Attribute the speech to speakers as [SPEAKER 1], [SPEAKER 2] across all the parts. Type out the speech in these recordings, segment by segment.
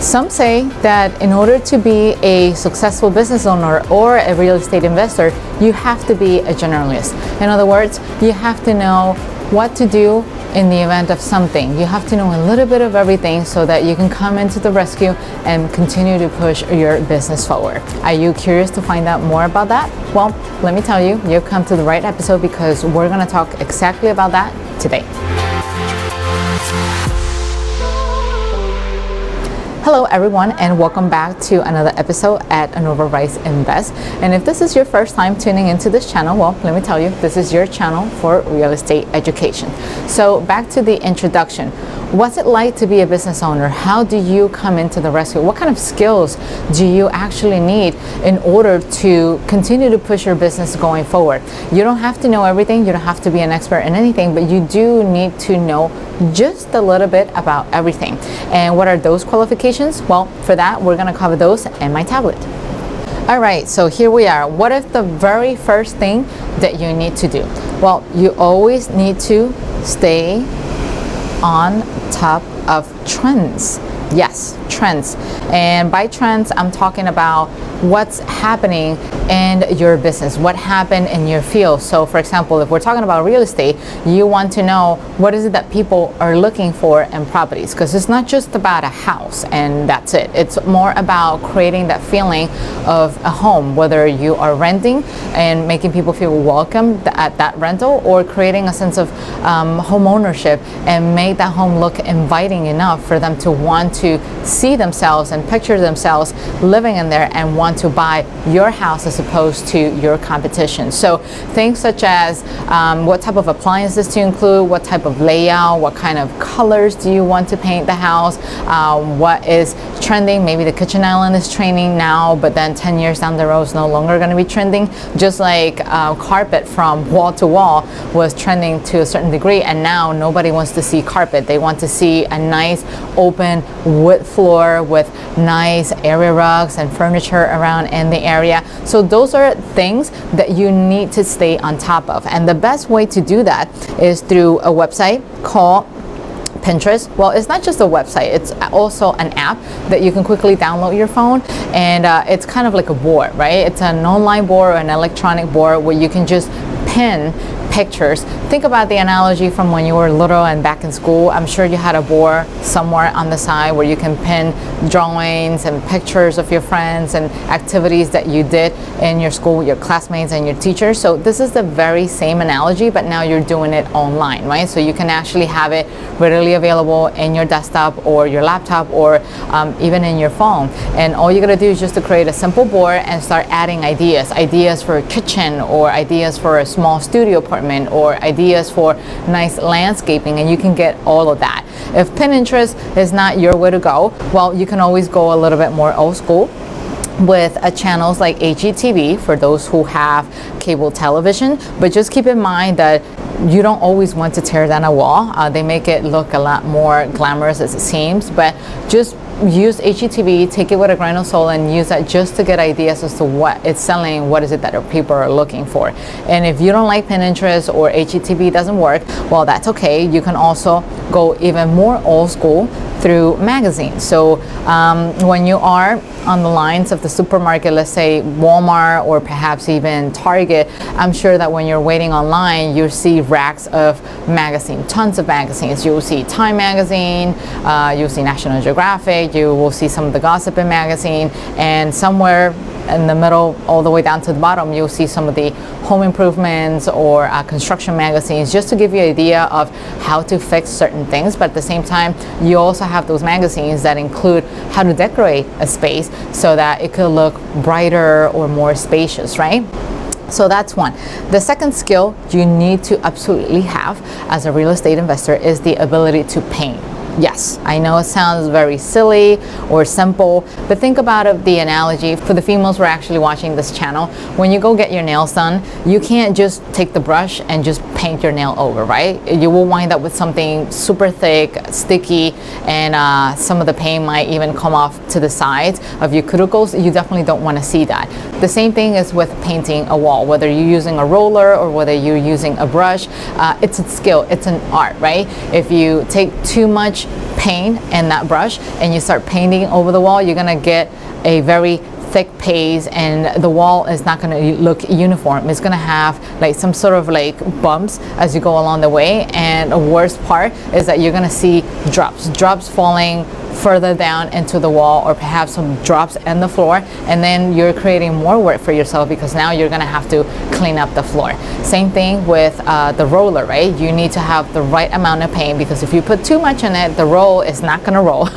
[SPEAKER 1] Some say that in order to be a successful business owner or a real estate investor, you have to be a generalist. In other words, you have to know what to do in the event of something. You have to know a little bit of everything so that you can come into the rescue and continue to push your business forward. Are you curious to find out more about that? Well, let me tell you, you've come to the right episode because we're going to talk exactly about that today. Hello everyone, and welcome back to another episode at Renovating Invest. And if this is your first time tuning into this channel, well, let me tell you, this is your channel for real estate education. So back to the introduction. What's it like to be a business owner? How do you come into the rescue? What kind of skills do you actually need in order to continue to push your business going forward? You don't have to know everything. You don't have to be an expert in anything, but you do need to know just a little bit about everything. And what are those qualifications? Well, for that, we're going to cover those in my tablet. All right, so here we are. What is the very first thing that you need to do? Well, you always need to stay on top of trends. Yes, trends. And by trends, I'm talking about what's happening in your business, what happened in your field. So for example, if we're talking about real estate, you want to know what is it that people are looking for in properties, because it's not just about a house and that's it. It's more about creating that feeling of a home, whether you are renting and making people feel welcome at that rental, or creating a sense of home ownership and make that home look inviting enough for them to want to see themselves and picture themselves living in there and want to buy your house as opposed to your competition. So things such as what type of appliances to include, what type of layout, what kind of colors do you want to paint the house, what is trending. Maybe the kitchen island is trending now, but then 10 years down the road is no longer going to be trending. Just like carpet from wall to wall was trending to a certain degree, and now nobody wants to see carpet. They want to see a nice open wood floor with nice area rugs and furniture around in the area. So those are things that you need to stay on top of. And the best way to do that is through a website called Pinterest. Well, it's not just a website, it's also an app that you can quickly download your phone, and it's kind of like a board, right? It's an online board or an electronic board where you can just pin pictures. Think about the analogy from when you were little and back in school. I'm sure you had a board somewhere on the side where you can pin drawings and pictures of your friends and activities that you did in your school with your classmates and your teachers. So this is the very same analogy, but now you're doing it online, right? So you can actually have it readily available in your desktop or your laptop, or even in your phone. And all you gotta do is just to create a simple board and start adding ideas for a kitchen, or ideas for a small studio apartment, or ideas for nice landscaping, and you can get all of that. If Pinterest is not your way to go, well, you can always go a little bit more old school with channels like HGTV for those who have cable television. But just keep in mind that you don't always want to tear down a wall. They make it look a lot more glamorous as it seems, but just use HGTV, take it with a grain of salt, and use that just to get ideas as to what it's selling, what is it that people are looking for. And if you don't like Pinterest or HGTV doesn't work, well, that's okay. You can also go even more old school through magazines. So when you are on the lines of the supermarket, let's say Walmart or perhaps even Target, I'm sure that when you're waiting online, you see racks of magazines, tons of magazines. You will see Time magazine, you'll see National Geographic, you will see some of the gossiping magazine, and somewhere in the middle all the way down to the bottom you'll see some of the home improvements or construction magazines, just to give you an idea of how to fix certain things. But at the same time, you also have those magazines that include how to decorate a space so that it could look brighter or more spacious, right? So that's one. The second skill you need to absolutely have as a real estate investor is the ability to paint. Yes, I know it sounds very silly or simple, but think about it, the analogy for the females who are actually watching this channel. When you go get your nails done, you can't just take the brush and just paint your nail over, right? You will wind up with something super thick, sticky, and some of the paint might even come off to the sides of your cuticles. You definitely don't want to see that. The same thing is with painting a wall, whether you're using a roller or whether you're using a brush. It's a skill, it's an art, right? If you take too much much paint in that brush and you start painting over the wall, you're gonna get a very thick paste, and the wall is not going to look uniform. It's going to have like some sort of like bumps as you go along the way, and the worst part is that you're going to see drops falling further down into the wall, or perhaps some drops in the floor, and then you're creating more work for yourself because now you're going to have to clean up the floor. Same thing with the roller, right? You need to have the right amount of paint, because if you put too much in it, the roll is not going to roll.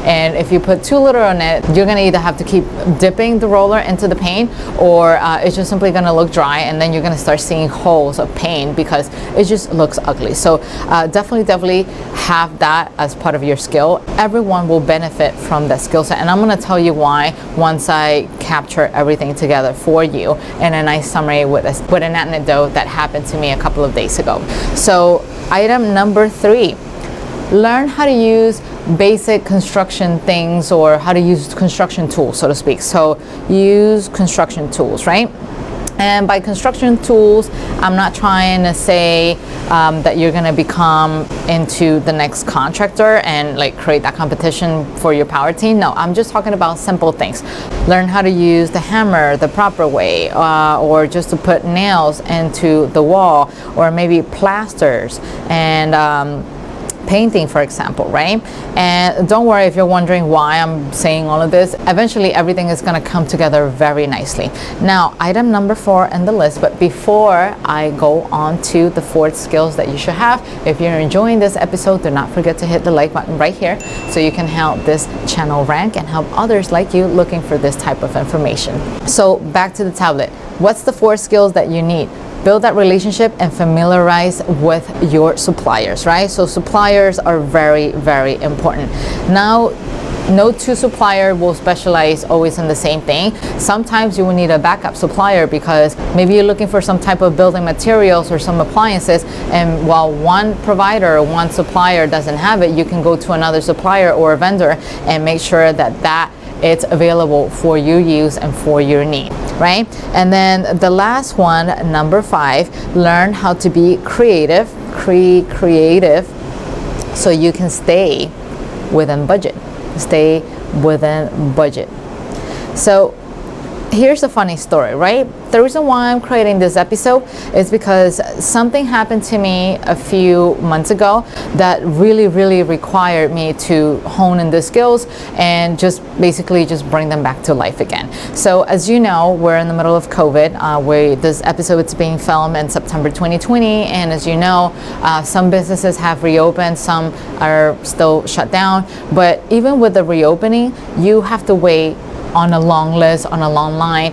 [SPEAKER 1] And if you put too little on it, you're going to either have to keep dipping the roller into the paint, or it's just simply going to look dry, and then you're going to start seeing holes of paint because it just looks ugly. So definitely have that as part of your skill. Everyone will benefit from that skill set, and I'm going to tell you why once I capture everything together for you in a nice summary with an anecdote that happened to me a couple of days ago. So item number 3, learn how to use basic construction things, or how to use construction tools, so to speak. So use construction tools, right? And by construction tools, I'm not trying to say that you're going to become into the next contractor and like create that competition for your power team. No, I'm just talking about simple things. Learn how to use the hammer the proper way, or just to put nails into the wall, or maybe plasters and painting, for example, right? And don't worry if you're wondering why I'm saying all of this. Eventually everything is going to come together very nicely. Now, item number 4 in the list, but before I go on to the 4th skills that you should have, if you're enjoying this episode, do not forget to hit the like button right here so you can help this channel rank and help others like you looking for this type of information. So back to the tablet. What's the 4 skills that you need? Build that relationship and familiarize with your suppliers, right? So suppliers are very, very important. Now, no two supplier will specialize always in the same thing. Sometimes you will need a backup supplier because maybe you're looking for some type of building materials or some appliances, and while one provider or one supplier doesn't have it, you can go to another supplier or a vendor and make sure that it's available for your use and for your need, right? And then the last one, number 5, learn how to be creative, creative, so you can stay within budget. Stay within budget. So here's a funny story, right? The reason why I'm creating this episode is because something happened to me a few months ago that really required me to hone in the skills and just basically just bring them back to life again. So as you know, we're in the middle of COVID. This episode is being filmed in September 2020, and as you know, some businesses have reopened, some are still shut down. But even with the reopening, you have to wait on a long list, on a long line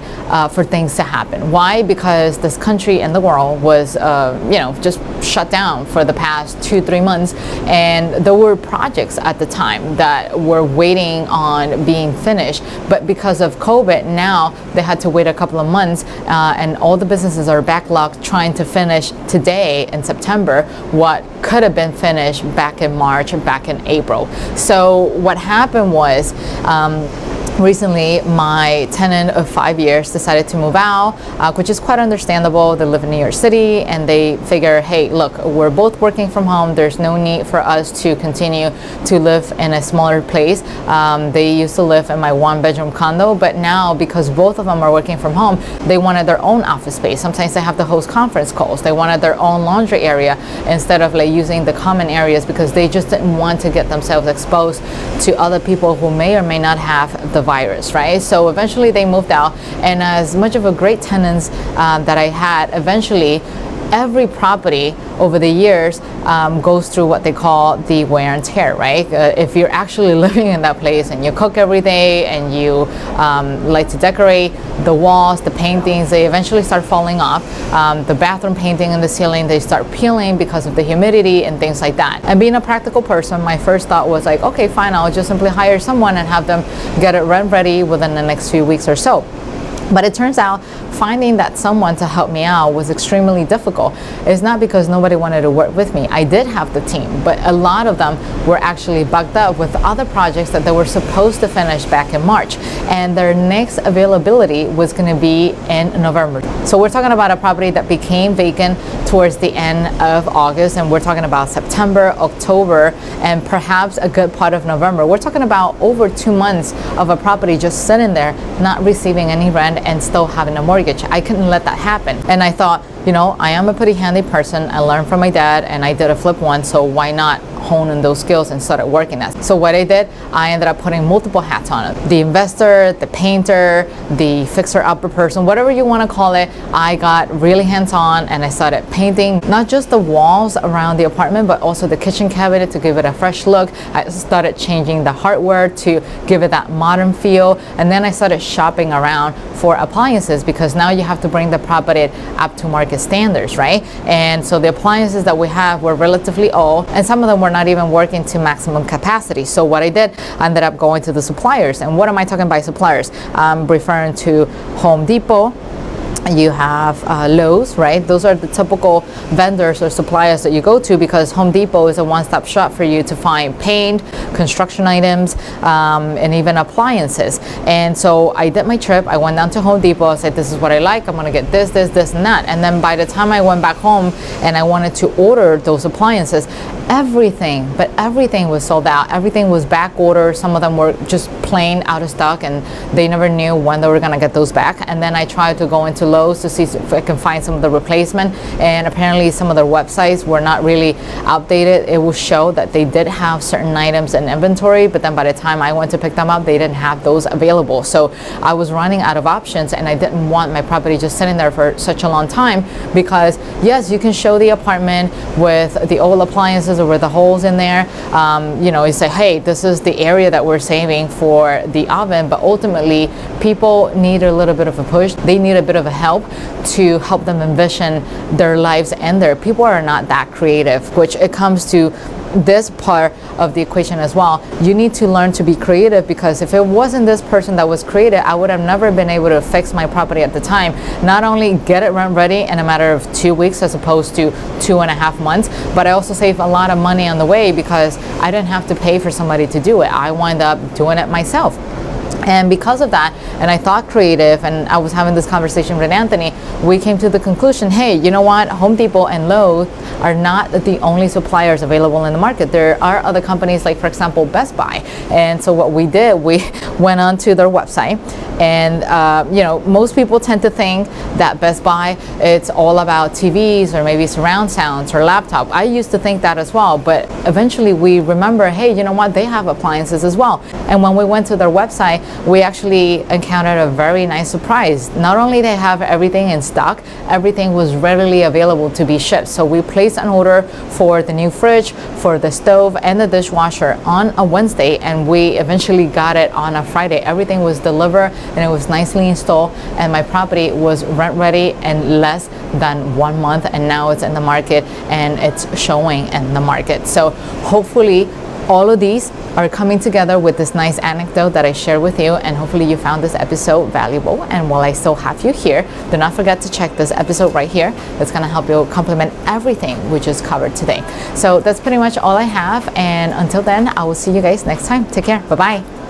[SPEAKER 1] for things to happen. Why? Because this country and the world was, just shut down for the past 2-3 months, and there were projects at the time that were waiting on being finished. But because of COVID, now they had to wait a couple of months, and all the businesses are backlogged trying to finish today in September what could have been finished back in March and back in April. So what happened was, recently, my tenant of 5 years decided to move out, which is quite understandable. They live in New York City, and they figure, hey, look, we're both working from home. There's no need for us to continue to live in a smaller place. They used to live in my 1-bedroom condo, but now because both of them are working from home, they wanted their own office space. Sometimes they have to host conference calls. They wanted their own laundry area instead of like using the common areas, because they just didn't want to get themselves exposed to other people who may or may not have the virus, right? So eventually they moved out, and as much of a great tenants that I had, eventually every property over the years goes through what they call the wear and tear, right? If you're actually living in that place and you cook every day and you like to decorate the walls, the paintings, they eventually start falling off. The bathroom painting and the ceiling, they start peeling because of the humidity and things like that. And being a practical person, my first thought was like, okay, fine, I'll just simply hire someone and have them get it rent ready within the next few weeks or so. But it turns out finding that someone to help me out was extremely difficult. It's not because nobody wanted to work with me. I did have the team, but a lot of them were actually bugged up with other projects that they were supposed to finish back in March. And their next availability was going to be in November. So we're talking about a property that became vacant towards the end of August, and we're talking about September, October, and perhaps a good part of November. We're talking about over 2 months of a property just sitting there, not receiving any rent and still having a mortgage. I couldn't let that happen. And I thought, I am a pretty handy person. I learned from my dad and I did a flip one, so why not hone in those skills and started working that. So what I did, I ended up putting multiple hats on it. The investor, the painter, the fixer-upper person, whatever you want to call it. I got really hands-on and I started painting not just the walls around the apartment, but also the kitchen cabinet to give it a fresh look. I started changing the hardware to give it that modern feel. And then I started shopping around for appliances, because now you have to bring the property up to market standards, right? And so the appliances that we have were relatively old, and some of them were not even working to maximum capacity. So what I did, I ended up going to the suppliers. And what am I talking by suppliers? I'm referring to Home Depot. You have Lowe's, right? Those are the typical vendors or suppliers that you go to, because Home Depot is a one-stop shop for you to find paint, construction items, and even appliances. And so I did my trip. I went down to Home Depot. I said, this is what I like. I'm going to get this, this, this, and that. And then by the time I went back home and I wanted to order those appliances, everything was sold out. Everything was back ordered. Some of them were just plain out of stock, and they never knew when they were going to get those back. And then I tried to go into Lowe's to see if I can find some of the replacement, and apparently some of their websites were not really updated. It will show that they did have certain items in inventory, but then by the time I went to pick them up, they didn't have those available. So I was running out of options, and I didn't want my property just sitting there for such a long time, because yes, you can show the apartment with the old appliances or with the holes in there. You say, hey, this is the area that we're saving for the oven, but ultimately people need a little bit of a push. They need a bit of a help to help them envision their lives, and their people are not that creative, which it comes to this part of the equation as well. You need to learn to be creative, because if it wasn't this person that was creative, I would have never been able to fix my property at the time. Not only get it rent ready in a matter of 2 weeks as opposed to 2.5 months, but I also save a lot of money on the way, because I didn't have to pay for somebody to do it. I wind up doing it myself. And because of that, and I thought creative, and I was having this conversation with Anthony, we came to the conclusion, hey, you know what? Home Depot and Lowe's are not the only suppliers available in the market. There are other companies, like, for example, Best Buy. And so what we did, we went onto their website, and most people tend to think that Best Buy, it's all about TVs or maybe surround sounds or laptop. I used to think that as well, but eventually we remember, hey, you know what? They have appliances as well. And when we went to their website, we actually encountered a very nice surprise. Not only they have everything in stock, everything was readily available to be shipped. So we placed an order for the new fridge, for the stove, and the dishwasher on a Wednesday, and we eventually got it on a Friday. Everything was delivered and it was nicely installed, and my property was rent ready in less than 1 month, and now it's in the market and it's showing in the market. So hopefully all of these are coming together with this nice anecdote that I shared with you, and hopefully you found this episode valuable. And while I still have you here, do not forget to check this episode right here. That's going to help you complement everything we just covered today. So that's pretty much all I have, and until then, I will see you guys next time. Take care. Bye-bye.